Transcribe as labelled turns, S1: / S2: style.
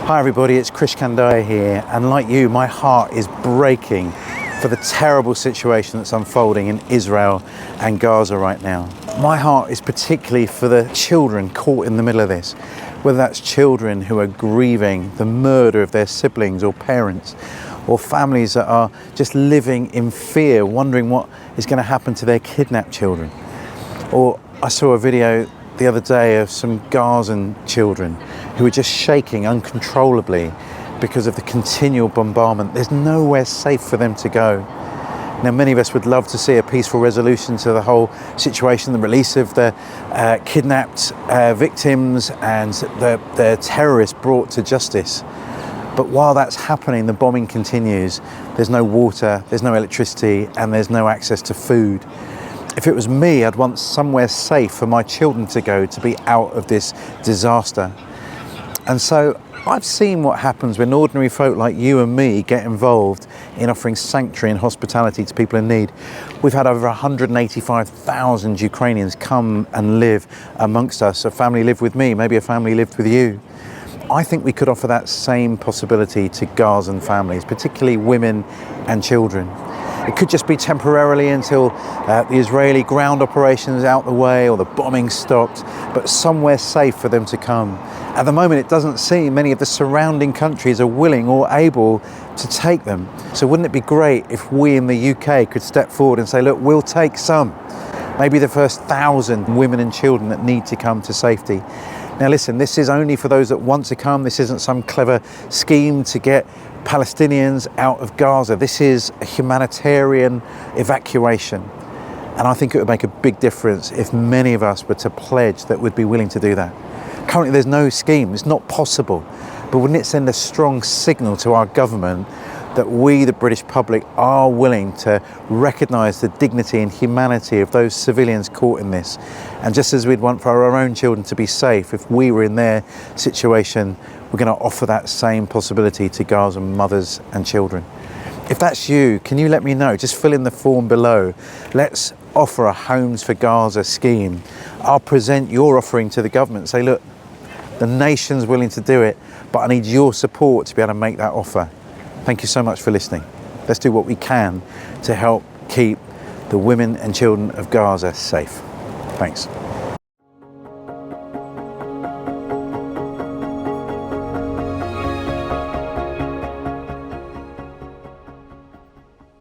S1: Hi everybody, it's Krish Kandaya here, and like you, my heart is breaking for the terrible situation that's unfolding in Israel and Gaza right now. My heart is particularly for the children caught in the middle of this, whether that's children who are grieving the murder of their siblings or parents, or families that are just living in fear, wondering what is going to happen to their kidnapped children. Or I saw a video the other day of some Gazan children who are just shaking uncontrollably because of the continual bombardment. There's nowhere safe for them to go. Now, many of us would love to see a peaceful resolution to the whole situation, the release of the kidnapped victims and the terrorists brought to justice. But while that's happening, the bombing continues. There's no water, there's no electricity, and there's no access to food. If it was me, I'd want somewhere safe for my children to go to be out of this disaster. And so I've seen what happens when ordinary folk like you and me get involved in offering sanctuary and hospitality to people in need. We've had over 185,000 Ukrainians come and live amongst us. A family lived with me, maybe a family lived with you. I think we could offer that same possibility to Gazan families, particularly women and children. It could just be temporarily until the Israeli ground operations out the way or the bombing stopped, but somewhere safe for them to come. At the moment, it doesn't seem many of the surrounding countries are willing or able to take them. So wouldn't it be great if we in the UK could step forward and say, look, we'll take some, maybe the first 1,000 women and children that need to come to safety. Now listen, this is only for those that want to come. This isn't some clever scheme to get Palestinians out of Gaza. This is a humanitarian evacuation. And I think it would make a big difference if many of us were to pledge that we'd be willing to do that. Currently there's no scheme, it's not possible. But wouldn't it send a strong signal to our government that we, the British public, are willing to recognise the dignity and humanity of those civilians caught in this? And just as we'd want for our own children to be safe, if we were in their situation, we're going to offer that same possibility to Gazan mothers and children. If that's you, can you let me know? Just fill in the form below. Let's offer a Homes for Gaza scheme. I'll present your offering to the government. Say, look, the nation's willing to do it, but I need your support to be able to make that offer. Thank you so much for listening. Let's do what we can to help keep the women and children of Gaza safe. Thanks.